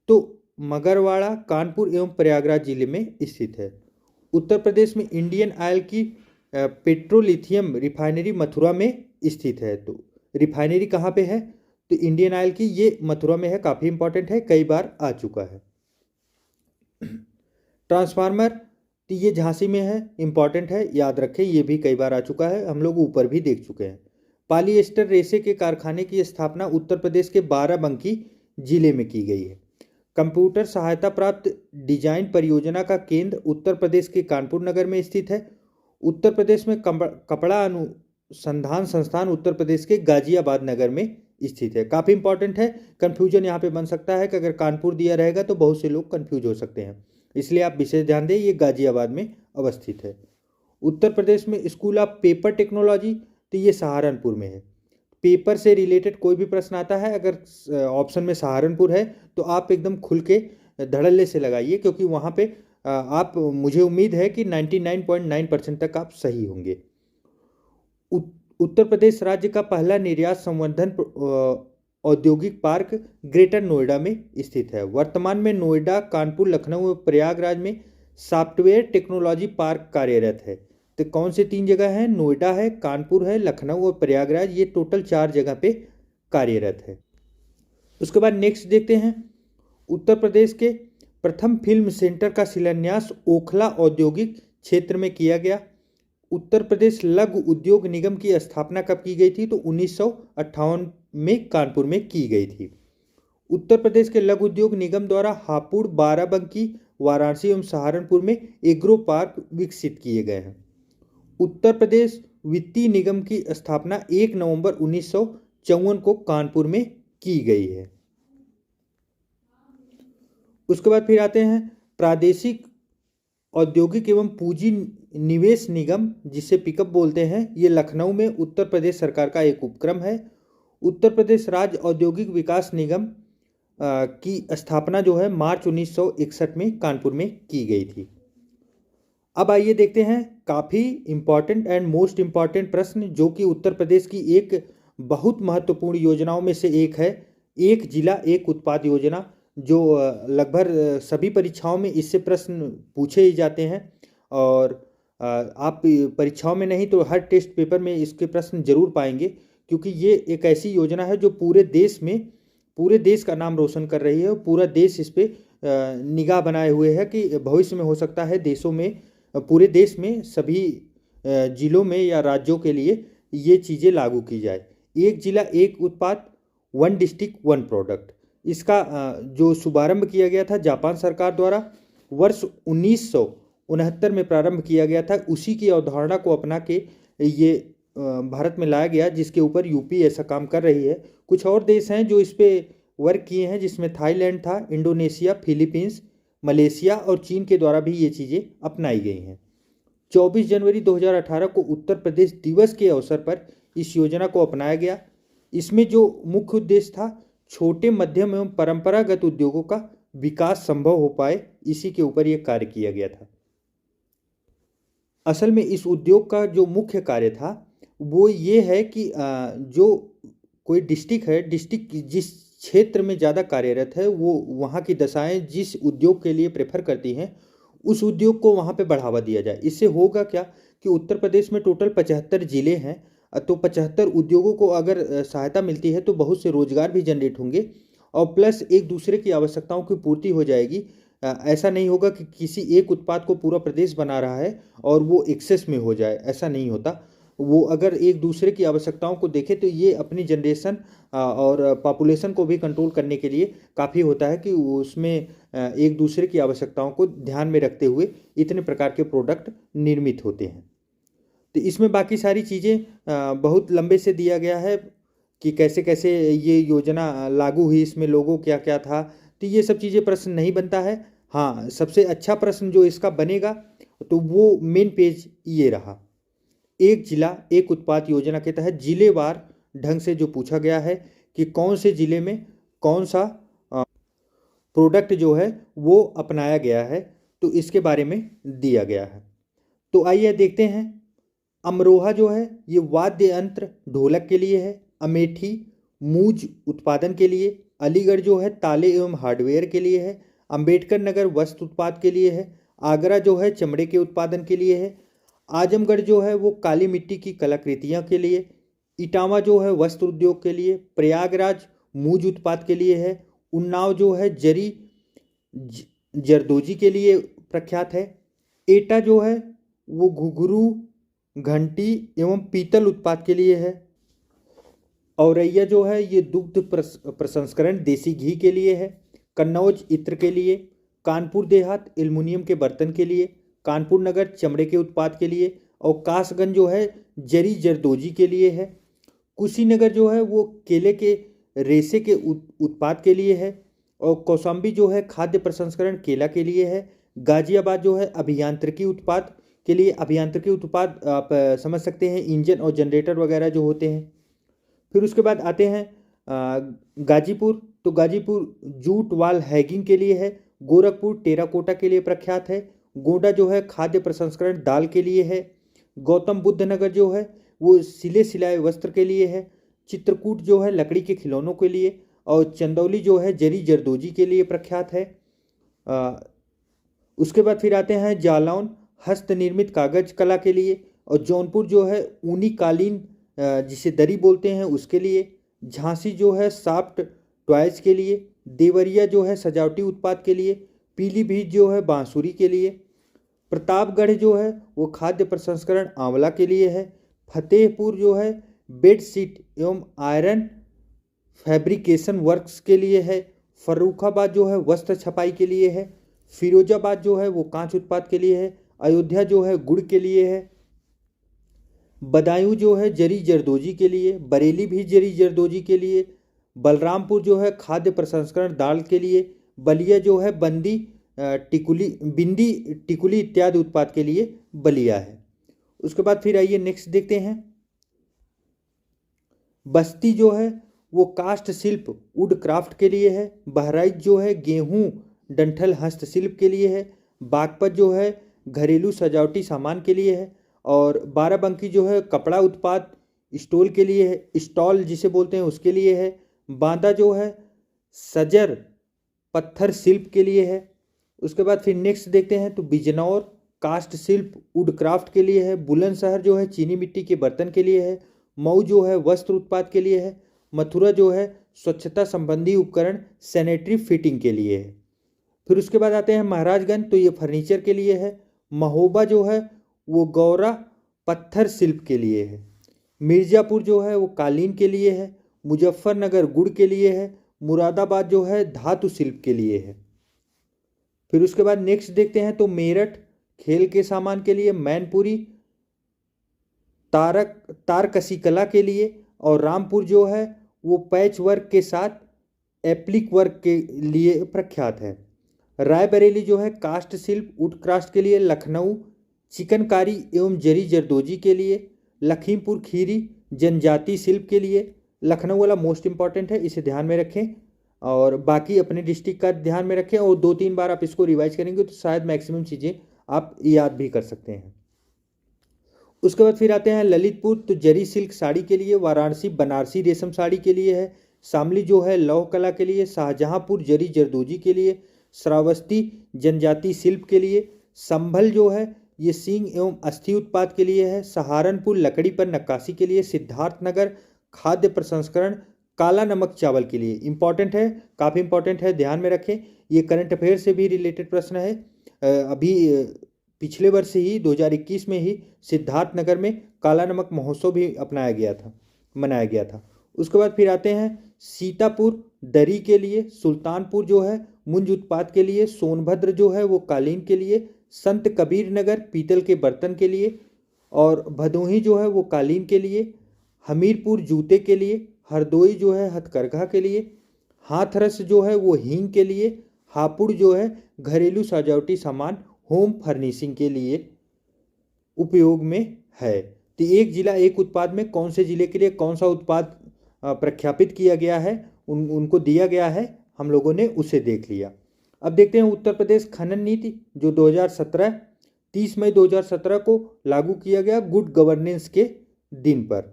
तो मगरवाड़ा, कानपुर एवं प्रयागराज जिले में स्थित है। उत्तर प्रदेश में इंडियन ऑयल की पेट्रोलिथियम रिफाइनरी मथुरा में स्थित है। तो रिफाइनरी कहाँ पे है? तो इंडियन ऑयल की ये मथुरा में है, काफ़ी इंपॉर्टेंट है, कई बार आ चुका है। ट्रांसफार्मर तो ये झांसी में है, इंपॉर्टेंट है, याद रखें, ये भी कई बार आ चुका है, हम लोग ऊपर भी देख चुके हैं। पॉलिएस्टर रेशे के कारखाने की स्थापना उत्तर प्रदेश के बाराबंकी जिले में की गई है। कंप्यूटर सहायता प्राप्त डिजाइन परियोजना का केंद्र उत्तर प्रदेश के कानपुर नगर में स्थित है। उत्तर प्रदेश में कपड़ा अनुसंधान संस्थान उत्तर प्रदेश के गाजियाबाद नगर में स्थित है। काफ़ी इंपॉर्टेंट है, कंफ्यूजन यहाँ पे बन सकता है कि अगर कानपुर दिया रहेगा तो बहुत से लोग कंफ्यूज हो सकते हैं, इसलिए आप विशेष ध्यान दें, ये गाजियाबाद में अवस्थित है। उत्तर प्रदेश में स्कूल ऑफ पेपर टेक्नोलॉजी तो ये सहारनपुर में है। पेपर से रिलेटेड कोई भी प्रश्न आता है, अगर ऑप्शन में सहारनपुर है तो आप एकदम खुल के धड़ल्ले से लगाइए, क्योंकि वहाँ पे आप, मुझे उम्मीद है कि 99.9% तक आप सही होंगे। उत्तर प्रदेश राज्य का पहला निर्यात संवर्धन औद्योगिक पार्क ग्रेटर नोएडा में स्थित है। वर्तमान में नोएडा, कानपुर, लखनऊ और प्रयागराज में सॉफ्टवेयर टेक्नोलॉजी पार्क कार्यरत है। तो कौन से 3 जगह हैं? नोएडा है, कानपुर है, लखनऊ और प्रयागराज, ये टोटल 4 जगह पे कार्यरत है। उसके बाद नेक्स्ट देखते हैं। उत्तर प्रदेश के प्रथम फिल्म सेंटर का शिलान्यास ओखला औद्योगिक क्षेत्र में किया गया। उत्तर प्रदेश लघु उद्योग निगम की स्थापना कब की गई थी? तो 1958 में कानपुर में की गई थी। उत्तर प्रदेश के लघु उद्योग निगम द्वारा हापुड़, बाराबंकी, वाराणसी एवं सहारनपुर में एग्रो पार्क विकसित किए गए हैं। उत्तर प्रदेश वित्तीय निगम की स्थापना 1 नवंबर 1954 को कानपुर में की गई है। उसके बाद फिर आते हैं प्रादेशिक औद्योगिक एवं पूंजी निवेश निगम, जिसे पिकअप बोलते हैं, ये लखनऊ में उत्तर प्रदेश सरकार का एक उपक्रम है। उत्तर प्रदेश राज्य औद्योगिक विकास निगम की स्थापना जो है मार्च 1961 में कानपुर में की गई थी। अब आइए देखते हैं काफ़ी इंपॉर्टेंट एंड मोस्ट इंपॉर्टेंट प्रश्न, जो कि उत्तर प्रदेश की एक बहुत महत्वपूर्ण योजनाओं में से एक है, एक जिला एक उत्पाद योजना। जो लगभग सभी परीक्षाओं में इससे प्रश्न पूछे ही जाते हैं। और आप परीक्षाओं में नहीं तो हर टेस्ट पेपर में इसके प्रश्न जरूर पाएंगे, क्योंकि ये एक ऐसी योजना है जो पूरे देश का नाम रोशन कर रही है और पूरा देश इस पे निगाह बनाए हुए है कि भविष्य में हो सकता है पूरे देश में सभी जिलों में या राज्यों के लिए ये चीज़ें लागू की जाए। एक जिला एक उत्पाद, वन डिस्ट्रिक्ट वन प्रोडक्ट, इसका जो शुभारंभ किया गया था जापान सरकार द्वारा वर्ष 1969 में प्रारंभ किया गया था। उसी की अवधारणा को अपना के ये भारत में लाया गया, जिसके ऊपर यूपी ऐसा काम कर रही है। कुछ और देश हैं जो इस पे वर्क किए हैं, जिसमें थाईलैंड था, इंडोनेशिया, फिलीपींस, मलेशिया और चीन के द्वारा भी ये चीज़ें अपनाई गई हैं। 24 जनवरी 2018 को उत्तर प्रदेश दिवस के अवसर पर इस योजना को अपनाया गया। इसमें जो मुख्य उद्देश्य था, छोटे मध्यम एवं परंपरागत उद्योगों का विकास संभव हो पाए, इसी के ऊपर यह कार्य किया गया था। असल में इस उद्योग का जो मुख्य कार्य था वो ये है कि जो कोई डिस्ट्रिक्ट है, डिस्ट्रिक्ट जिस क्षेत्र में ज़्यादा कार्यरत है, वो वहाँ की दशाएं जिस उद्योग के लिए प्रेफर करती हैं उस उद्योग को वहाँ पे बढ़ावा दिया जाए। इससे होगा क्या कि उत्तर प्रदेश में टोटल 75 जिले हैं, तो 75 उद्योगों को अगर सहायता मिलती है तो बहुत से रोजगार भी जनरेट होंगे और प्लस एक दूसरे की आवश्यकताओं की पूर्ति हो जाएगी। ऐसा नहीं होगा कि किसी एक उत्पाद को पूरा प्रदेश बना रहा है और वो एक्सेस में हो जाए, ऐसा नहीं होता। वो अगर एक दूसरे की आवश्यकताओं को देखे तो ये अपनी जनरेशन और पॉपुलेशन को भी कंट्रोल करने के लिए काफ़ी होता है कि उसमें एक दूसरे की आवश्यकताओं को ध्यान में रखते हुए इतने प्रकार के प्रोडक्ट निर्मित होते हैं। तो इसमें बाकी सारी चीज़ें बहुत लंबे से दिया गया है कि कैसे कैसे ये योजना लागू हुई, इसमें लोगों क्या क्या था, तो ये सब चीज़ें प्रश्न नहीं बनता है। हाँ, सबसे अच्छा प्रश्न जो इसका बनेगा तो वो मेन पेज ये रहा, एक जिला एक उत्पाद योजना के तहत जिलेवार ढंग से जो पूछा गया है कि कौन से जिले में कौन सा प्रोडक्ट जो है वो अपनाया गया है, तो इसके बारे में दिया गया है। तो आइए देखते हैं। अमरोहा जो है ये वाद्य यंत्र ढोलक के लिए है, अमेठी मूज उत्पादन के लिए, अलीगढ़ जो है ताले एवं हार्डवेयर के लिए है, अंबेडकर नगर वस्त्र उत्पाद के लिए है, आगरा जो है चमड़े के उत्पादन के लिए है, आजमगढ़ जो है वो काली मिट्टी की कलाकृतियाँ के लिए, इटावा जो है वस्त्र उद्योग के लिए, प्रयागराज मूज उत्पाद के लिए है, उन्नाव जो है जरी जरदोजी के लिए प्रख्यात है, एटा जो है वो घुघरू घंटी एवं पीतल उत्पाद के लिए है, औरैया जो है ये दुग्ध प्रसंस्करण देसी घी के लिए है, कन्नौज इत्र के लिए, कानपुर देहात एल्युमिनियम के बर्तन के लिए, कानपुर नगर चमड़े के उत्पाद के लिए और कासगंज जो है जरी जरदोजी के लिए है, कुशीनगर जो है वो केले के रेशे के उत्पाद के लिए है और कौशाम्बी जो है खाद्य प्रसंस्करण केला के लिए है, गाजियाबाद जो है अभियांत्रिकी उत्पाद के लिए, अभियांत्रिकी उत्पाद आप समझ सकते हैं इंजन और जनरेटर वगैरह जो होते हैं। फिर उसके बाद आते हैं गाजीपुर, तो गाजीपुर जूट वाल हैगिंग के लिए है, गोरखपुर टेराकोटा के लिए प्रख्यात है, गोंडा जो है खाद्य प्रसंस्करण दाल के लिए है, गौतम बुद्ध नगर जो है वो सिले सिलाए वस्त्र के लिए है, चित्रकूट जो है लकड़ी के खिलौनों के लिए और चंदौली जो है जरी जरदोजी के लिए प्रख्यात है। उसके बाद फिर आते हैं जालौन हस्त निर्मित कागज कला के लिए और जौनपुर जो है ऊनी कालीन जिसे दरी बोलते हैं उसके लिए, झांसी जो है सॉफ्ट टॉयज के लिए, देवरिया जो है सजावटी उत्पाद के लिए, पीलीभीत जो है बांसुरी के लिए, प्रतापगढ़ जो है वो खाद्य प्रसंस्करण आंवला के लिए है, फतेहपुर जो है बेडशीट एवं आयरन फैब्रिकेशन वर्क्स के लिए है, फर्रुखाबाद जो है वस्त्र छपाई के लिए है, फिरोजाबाद जो है वो कांच उत्पाद के लिए है, अयोध्या जो है गुड़ के लिए है, बदायूं जो है जरी जरदोजी के लिए, बरेली भी जरी जरदोजी के लिए, बलरामपुर जो है खाद्य प्रसंस्करण दाल के लिए, बलिया जो है बिंदी टिकुली इत्यादि उत्पाद के लिए बलिया है। उसके बाद फिर आइए नेक्स्ट देखते हैं। बस्ती जो है वो काष्ठ शिल्प वुड क्राफ्ट के लिए है, बहराइच जो है गेहूं डंठल हस्तशिल्प के लिए है, बागपत जो है घरेलू सजावटी सामान के लिए है और बाराबंकी जो है कपड़ा उत्पाद स्टॉल के लिए है, स्टॉल जिसे बोलते हैं उसके लिए है, बांदा जो है सजर पत्थर शिल्प के लिए है। उसके बाद फिर नेक्स्ट देखते हैं तो बिजनौर कास्ट शिल्प वुड क्राफ्ट के लिए है। बुलंदशहर जो है चीनी मिट्टी के बर्तन के लिए है। मऊ जो है वस्त्र उत्पाद के लिए है। मथुरा जो है स्वच्छता संबंधी उपकरण सैनिटरी फिटिंग के लिए है। फिर उसके बाद आते हैं महाराजगंज, तो ये फर्नीचर के लिए है। महोबा जो है वो गौरा पत्थर शिल्प के लिए है। मिर्ज़ापुर जो है वो कालीन के लिए है। मुजफ्फरनगर गुड़ के लिए है। मुरादाबाद जो है धातु शिल्प के लिए है। फिर उसके बाद नेक्स्ट देखते हैं तो मेरठ खेल के सामान के लिए, मैनपुरी तारकसी कला के लिए, और रामपुर जो है वो पैच वर्क के साथ एप्लिक वर्क के लिए प्रख्यात है। रायबरेली जो है कास्ट शिल्प वुड क्राफ्ट के लिए। लखनऊ चिकनकारी एवं जरी जरदोजी के लिए। लखीमपुर खीरी जनजाति शिल्प के लिए। लखनऊ वाला मोस्ट इंपॉर्टेंट है, इसे ध्यान में रखें, और बाकी अपने डिस्ट्रिक्ट का ध्यान में रखें, और 2-3 बार आप इसको रिवाइज करेंगे तो शायद मैक्सिमम चीज़ें आप याद भी कर सकते हैं। उसके बाद फिर आते हैं ललितपुर, तो जरी सिल्क साड़ी के लिए। वाराणसी बनारसी रेशम साड़ी के लिए है। शामली जो है लौह कला के लिए। शाहजहांपुर जरी जरदोजी के लिए। श्रावस्ती जनजाति शिल्प के लिए। संभल जो है ये सींग एवं अस्थि उत्पाद के लिए है। सहारनपुर लकड़ी पर नक्काशी के लिए। सिद्धार्थनगर खाद्य प्रसंस्करण काला नमक चावल के लिए। इंपॉर्टेंट है, काफ़ी इंपॉर्टेंट है, ध्यान में रखें। ये करंट अफेयर से भी रिलेटेड प्रश्न है। अभी पिछले वर्ष ही 2021 में ही सिद्धार्थनगर में काला नमक महोत्सव भी मनाया गया था। उसके बाद फिर आते हैं सीतापुर दरी के लिए। सुल्तानपुर जो है मुंज उत्पाद के लिए। सोनभद्र जो है वो कालीन के लिए। संत कबीर नगर पीतल के बर्तन के लिए, और भदोही जो है वो कालीन के लिए। हमीरपुर जूते के लिए। हरदोई जो है हथकरघा के लिए। हाथरस जो है वो हींग के लिए। हापुड़ जो है घरेलू सजावटी सामान होम फर्निशिंग के लिए उपयोग में है। तो एक जिला एक उत्पाद में कौन से जिले के लिए कौन सा उत्पाद प्रख्यापित किया गया है, उनको दिया गया है, हम लोगों ने उसे देख लिया। अब देखते हैं उत्तर प्रदेश खनन नीति जो 30 मई 2017 को लागू किया गया गुड गवर्नेंस के दिन पर।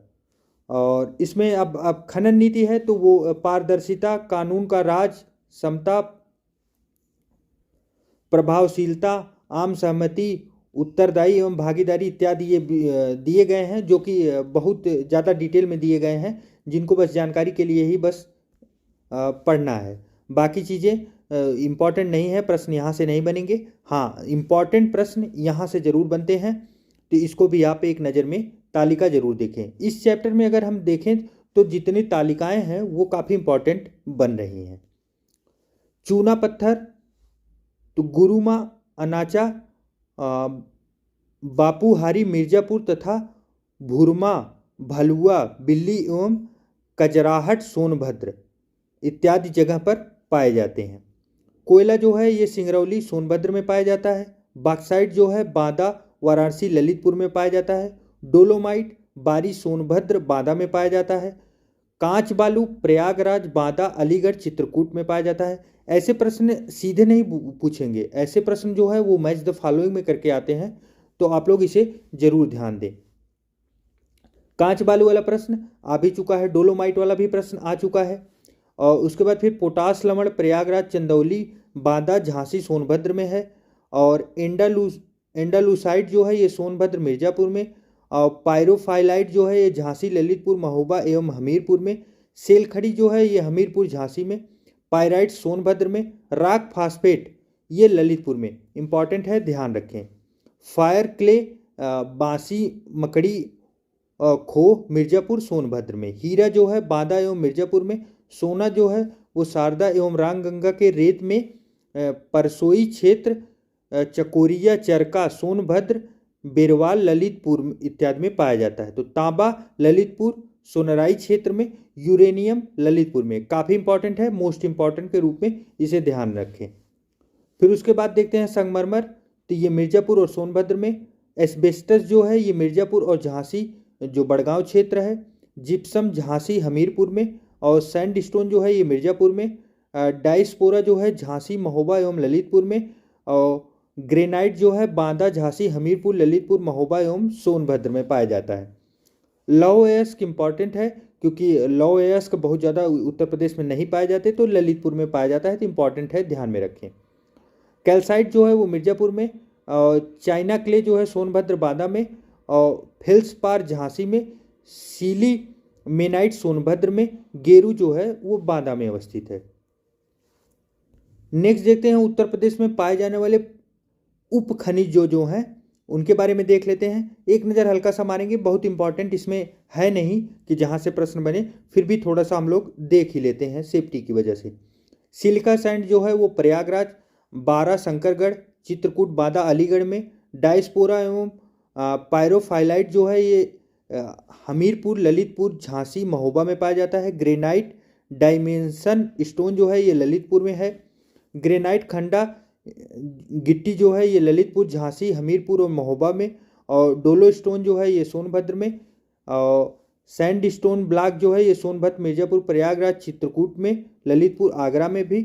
और इसमें अब खनन नीति है तो वो पारदर्शिता, कानून का राज, समता, प्रभावशीलता, आम सहमति, उत्तरदायी एवं भागीदारी इत्यादि ये दिए गए हैं, जो कि बहुत ज़्यादा डिटेल में दिए गए हैं, जिनको बस जानकारी के लिए ही बस पढ़ना है। बाकी चीज़ें इम्पॉर्टेंट नहीं है, प्रश्न यहाँ से नहीं बनेंगे। हाँ, इम्पॉर्टेंट प्रश्न यहाँ से ज़रूर बनते हैं, तो इसको भी आप एक नज़र में तालिका जरूर देखें। इस चैप्टर में अगर हम देखें तो जितनी तालिकाएं हैं वो काफ़ी इम्पॉर्टेंट बन रही हैं। चूना पत्थर तो गुरुमा, अनाचा, बापूहारी मिर्ज़ापुर तथा भुरमा, भलुआ, बिल्ली एवं कजराहट सोनभद्र इत्यादि जगह पर पाए जाते हैं। कोयला जो है ये सिंगरौली सोनभद्र में पाया जाता है। बॉक्साइट जो है बांदा, वाराणसी, ललितपुर में पाया जाता है। डोलोमाइट बारी, सोनभद्र, बांदा में पाया जाता है। कांच बालू प्रयागराज, बांदा, अलीगढ़, चित्रकूट में पाया जाता है। ऐसे प्रश्न सीधे नहीं पूछेंगे, ऐसे प्रश्न जो है वो मैच द फॉलोइंग में करके आते हैं, तो आप लोग इसे जरूर ध्यान दें। कांच बालू वाला प्रश्न आ भी चुका है, डोलोमाइट वाला भी प्रश्न आ चुका है। और उसके बाद फिर पोटास लवण प्रयागराज, चंदौली, बांदा, झांसी, सोनभद्र में है। और एंडालूसाइड जो है ये सोनभद्र, मिर्ज़ापुर में। और पायरोफाइलाइट जो है ये झांसी, ललितपुर, महोबा एवं हमीरपुर में। सेलखड़ी जो है ये हमीरपुर, झांसी में। पायराइट सोनभद्र में। राक फास्फेट ये ललितपुर में। इंपॉर्टेंट है, ध्यान रखें। फायर क्ले बांसी, मकड़ी, खो मिर्ज़ापुर, सोनभद्र में। हीरा जो है बांदा एवं मिर्ज़ापुर में। सोना जो है वो शारदा एवं रामगंगा के रेत में। परसोई क्षेत्र, चकोरिया, चरका, सोनभद्र, बेरवाल, ललितपुर इत्यादि में पाया जाता है। तो तांबा ललितपुर, सोनराई क्षेत्र में। यूरेनियम ललितपुर में। काफ़ी इंपॉर्टेंट है, मोस्ट इंपॉर्टेंट के रूप में इसे ध्यान रखें। फिर उसके बाद देखते हैं संगमरमर, तो ये मिर्ज़ापुर और सोनभद्र में। एस्बेस्टस जो है ये मिर्ज़ापुर और झांसी जो बड़गांव क्षेत्र है। जिप्सम झांसी, हमीरपुर में। और सैंडस्टोन जो है ये मिर्ज़ापुर में। डाइस्पोरा जो है झांसी, महोबा एवं ललितपुर में। और ग्रेनाइट जो है बांदा, झांसी, हमीरपुर, ललितपुर, महोबा एवं सोनभद्र में पाया जाता है। लौह अयस्क इंपॉर्टेंट है क्योंकि लौ वयस्क बहुत ज़्यादा उत्तर प्रदेश में नहीं पाए जाते, तो ललितपुर में पाया जाता है, तो इम्पॉर्टेंट है, ध्यान में रखें। कैल्साइट जो है वो मिर्ज़ापुर में, चाइना क्ले जो है सोनभद्र बांदा में, और फेल्सपार झांसी में, सीली मेनाइट सोनभद्र में, गेरू जो है वो बांदा में अवस्थित है। नेक्स्ट देखते हैं उत्तर प्रदेश में पाए जाने वाले उप खनिज जो हैं उनके बारे में देख लेते हैं। एक नज़र हल्का सा मारेंगे, बहुत इंपॉर्टेंट इसमें है नहीं कि जहाँ से प्रश्न बने, फिर भी थोड़ा सा हम लोग देख ही लेते हैं सेफ्टी की वजह से। सिलिका सैंड जो है वो प्रयागराज, बारा शंकरगढ़, चित्रकूट, बांदा, अलीगढ़ में। डायस्पोरा एवं पायरोफाइलाइट जो है ये हमीरपुर, ललितपुर, झांसी, महोबा में पाया जाता है। ग्रेनाइट डायमेंशन स्टोन जो है ये ललितपुर में है। ग्रेनाइट खंडा गिट्टी जो है ये ललितपुर, झांसी, हमीरपुर और महोबा में। और डोलो स्टोन जो है ये सोनभद्र में। और सैंड स्टोन ब्लॉक जो है ये सोनभद्र, मिर्जापुर, प्रयागराज, चित्रकूट में, ललितपुर, आगरा में भी।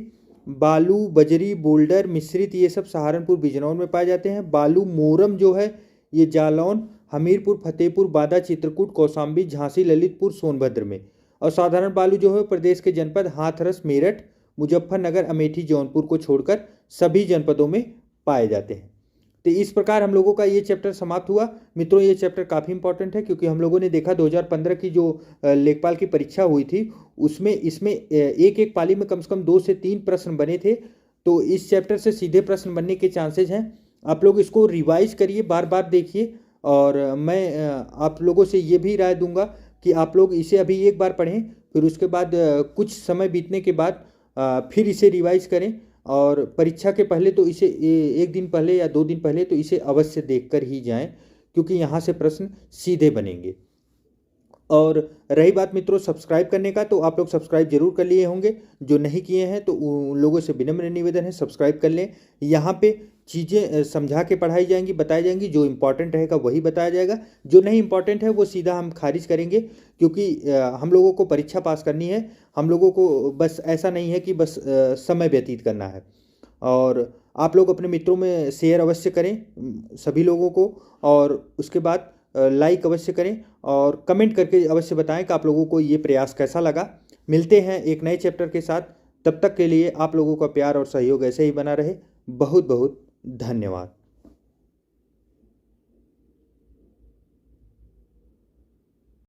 बालू, बजरी, बोल्डर, मिश्रित ये सब सहारनपुर, बिजनौर में पाए जाते हैं। बालू मोरम जो है ये जालौन, हमीरपुर, फतेहपुर, बांदा, चित्रकूट, कौशाम्बी, झांसी, ललितपुर, सोनभद्र में। और साधारण बालू जो है प्रदेश के जनपद हाथरस, मेरठ, मुजफ्फरनगर, अमेठी, जौनपुर को छोड़कर सभी जनपदों में पाए जाते हैं। तो इस प्रकार हम लोगों का ये चैप्टर समाप्त हुआ। मित्रों ये चैप्टर काफ़ी इंपॉर्टेंट है, क्योंकि हम लोगों ने देखा 2015 की जो लेखपाल की परीक्षा हुई थी उसमें इसमें एक एक पाली में कम से कम 2 से 3 प्रश्न बने थे। तो इस चैप्टर से सीधे प्रश्न बनने के चांसेज हैं। आप लोग इसको रिवाइज करिए, बार बार देखिए। और मैं आप लोगों से ये भी राय दूंगा कि आप लोग इसे अभी एक बार पढ़ें, फिर उसके बाद कुछ समय बीतने के बाद फिर इसे रिवाइज करें। और परीक्षा के पहले तो इसे 1 दिन पहले या 2 दिन पहले तो इसे अवश्य देखकर ही जाएं, क्योंकि यहाँ से प्रश्न सीधे बनेंगे। और रही बात मित्रों सब्सक्राइब करने का, तो आप लोग सब्सक्राइब जरूर कर लिए होंगे। जो नहीं किए हैं तो उन लोगों से विनम्र निवेदन है, सब्सक्राइब कर लें। यहाँ पे चीज़ें समझा के पढ़ाई जाएंगी, बताई जाएंगी। जो इंपॉर्टेंट रहेगा वही बताया जाएगा, जो नहीं इंपॉर्टेंट है वो सीधा हम खारिज करेंगे, क्योंकि हम लोगों को परीक्षा पास करनी है। हम लोगों को बस ऐसा नहीं है कि बस समय व्यतीत करना है। और आप लोग अपने मित्रों में शेयर अवश्य करें सभी लोगों को, और उसके बाद लाइक अवश्य करें और कमेंट करके अवश्य बताएं कि आप लोगों को ये प्रयास कैसा लगा। मिलते हैं एक नए चैप्टर के साथ, तब तक के लिए आप लोगों का प्यार और सहयोग ऐसे ही बना रहे। बहुत बहुत धन्यवाद।